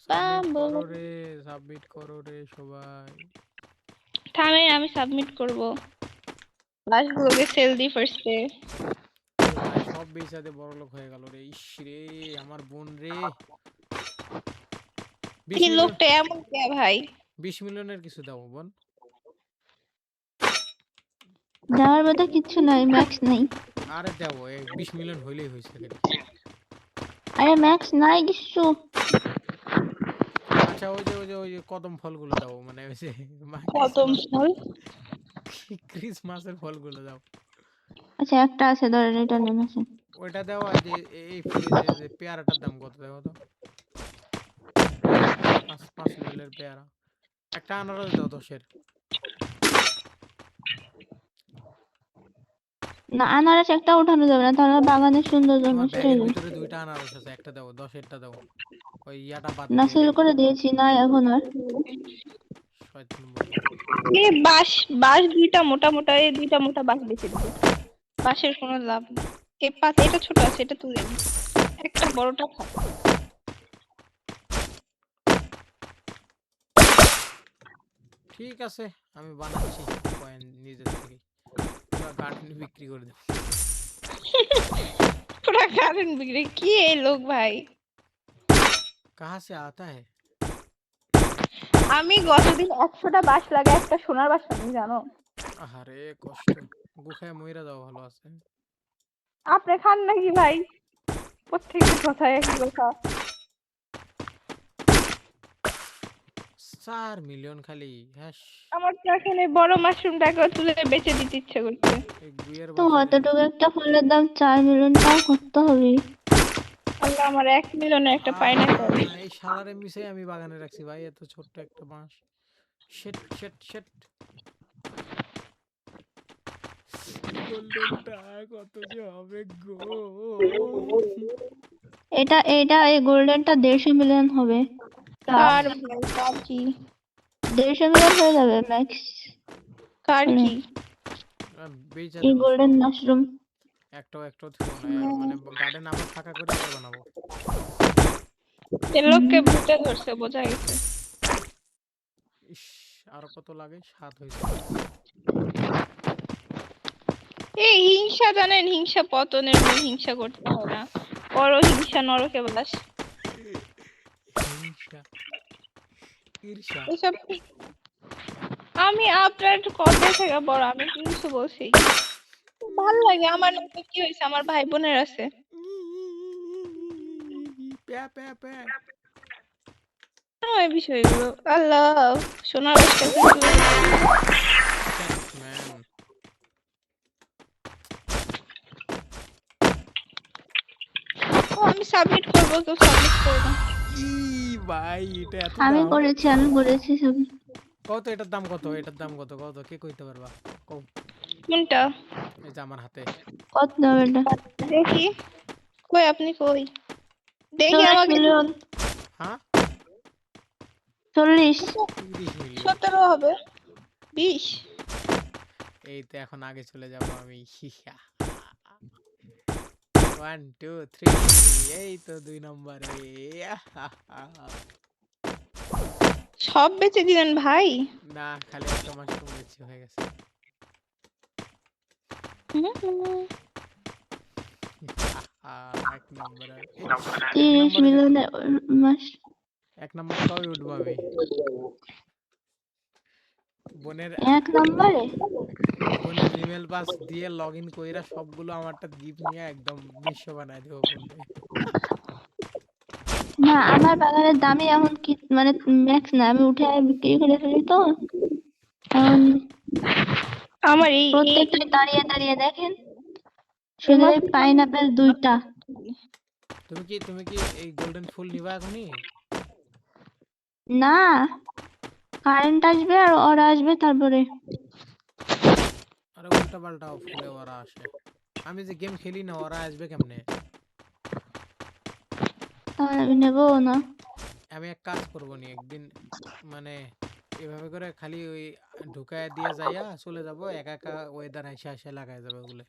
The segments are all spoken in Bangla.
সাবমিট বাবু করো রে, সাবমিট করো রে সবাই। থামেন, আমি সাবমিট করব। লাশগুলোকে সেল দি ফার্স্টে। এ ভাই সব বেচাতে বড় লোক হয়ে গেল রে, ইস রে আমার বোন রে। 20 এই মিলিয়ন, লোকটা এমন কে ভাই? 20 মিলিয়নের কিছু দাও বোন। দেওয়ার মতো কিচ্ছু নাই, ম্যাক্স নাই। আরে দাও, 20 মিলিয়ন হইলেই হয়েছে খালি। আরে ম্যাক্স নাই কিছু। আচ্ছা ওই যে কদম ফলগুলো দাও, মানে ওই যে কদম ফল? ক্রিসমাসের ফলগুলো দাও। আচ্ছা একটা আছে, ধরেন এটা নেন আছে। ওইটা দাও। আর যে এই ফ্রিজে যে পেয়ারাটার দাম কত দাও তো? 5 লেভেলের পেয়ারা। একটা আনারস দাও 10-এর। না আনারস একটা উঠানো যাবে না, তাহলে বাগানের সৌন্দর্য তোমার নষ্ট হয়ে ব্যাগের যাবে। ভিতরে 2টা আনারস আছে, একটা দাও 10-এরটা দাও। ওই ইয়াটা বাদ না দিয়ে সেল করে দিয়েছি, নাই এখন আর। শয়তান বলে। এই বাঁশ, বাঁশ দুইটা মোটা মোটা, এই দুইটা মোটা বাঁশ বেশি দিবে। বাঁশের কোনো লাভ নেই। এই পাতা এটা ছোট আছে, এটা তুলে দিই। একটা বড়টা থাক। ঠিক আছে, আমি বানাচ্ছি কয়েন নিজের থেকে। পুরো গার্ডেন বিক্রি করে দেব। পুরা গার্ডেন বিক্রি? কি এই লোক ভাই! কাহা সে আতা হ্যায়? আমি গতদিন 100টা বাঁশ লাগাই একটা সোনার বাঁশ পাইনি, জানো? আহারে কষ্ট। গুখায় মইরা যাও, ভালো আছে। আপনি খান নাকি ভাই? প্রত্যেকটা কথায় একই কথা। 4 মিলিয়ন খালি, হ্যাঁ। আমার তো এখন এই বড় মাশরুমটাকে তুলে বেচে দিতে ইচ্ছে করছে। এই গুইয়ের তো বাসায়। অতটুকু একটা ফলের দাম 4 মিলিয়ন টাকা করতে হবে। আল্লাহ, আমার 1 মিলিয়নের একটা পাইনাপল। এই শালারে মিশে আমি বাগানে রাখছি ভাই, এত ছোট্ট একটা বাঁশ। শেট শেট শেট। গোল্ডেনটা কত যে হবে গো। এটা এটা এই গোল্ডেনটা 150 মিলিয়ন হবে। কার ভাই, কার কি? 150 মিলিয়ন হয়ে যাবে ম্যাক্স। কার মানে কি? বেচা এই দেবো গোল্ডেন সব। মাশরুম। একটাও থাকবো না, মানে গার্ডেন আবার ফাঁকা করে আবার বানাবো। এই লোককে ভূতে ধরছে, বোঝা গেছে। ইস, আরো কত লাগে, 7 হয়েছে। এই হিংসা জানেন, হিংসা পতনের মূল, হিংসা করতে হয় না। পরহিংসা নরকে বাস। হিংসা, ঈর্ষা। এসব আমি আপনার কত থেকে বড়, আমি কি কিছু বলছি? ভাল লাগে আমার নামে, কি হয়েছে? আমার ভাই বোনের আছে। প্যা প্যা প্যা। এই বিষয়গুলো আল্লাহ, সোনার বাসটাকে ম্যান। আমি সাবমিট করবো, কেউ সাবমিট করে না। ই ভাই, এটা এত আমি দাম? করেছি সব। কত এটার দাম কত? এটার দাম কত? কত কে কইতে পারবা? কও। কোনটা? এই যে আমার হাতে। কত দাম এটা? দেখি। কই আপনি, কই দেখি 40 আমাকে। মিলিয়ন। হ্যাঁ, 40। 30 মিলিয়ন। 17 হবে, 20। এই তো এখন আগে চলে যাব আমি। 1 2 3, এই তো 2 নম্বরে। সব বেচে দিলেন ভাই? না, খালি একটা মাশরুম বেশি হয়ে গেছে। এক নম্বরে। 30 মিলিয়নের মাস। 1 নম্বরে কবে উঠবো আমি? বোনের এক নম্বরে? বোনের জিমেল পাস দিয়ে লগ ইন কইরা সবগুলো আমারটা গিফট নিয়ে একদম বিশ্ব বানায় দেবো বোনরে। না আমার বাগানের দামই এখন কি মানে ম্যাক্স না, আমি উঠে বিক্রি করে ফেলি তো এখন। আমার এই প্রত্যেকটাই দাঁড়িয়ে দাঁড়িয়ে দেখেন, শুধু এই পাইনাপেল 2টা। তুমি কি এই গোল্ডেন ফুল নিবা এখনই? না, কারেন্ট আসবে আর ওরা আসবে তারপরে। আরে উল্টা পাল্টা ফুলে ওরা আসে। আমি যে গেম খেলি না, ওরা আসবে কেমনে? তাহলে আমি নেবো না। আমি এক কাজ করবো নি একদিন, মানে এভাবে করে খালি ওই ঢুকায় দিয়ে যাইয়া চলে যাব, একা একা ওয়েদার আইসা আইসা লাগাই যাবে ওগুলো।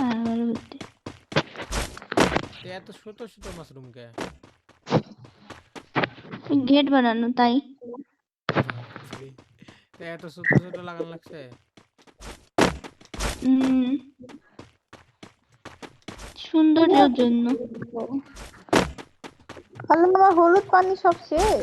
আর আমার বুদ্ধি। এত ছোট ছোট মাশরুম কে? গেট বানানো তাই। বাপরে। তো এত ছোট ছোট লাগান লাগছে। উম সৌন্দর্যের জন্য। তাহলে আমার হলুদ পানি সব শেষ।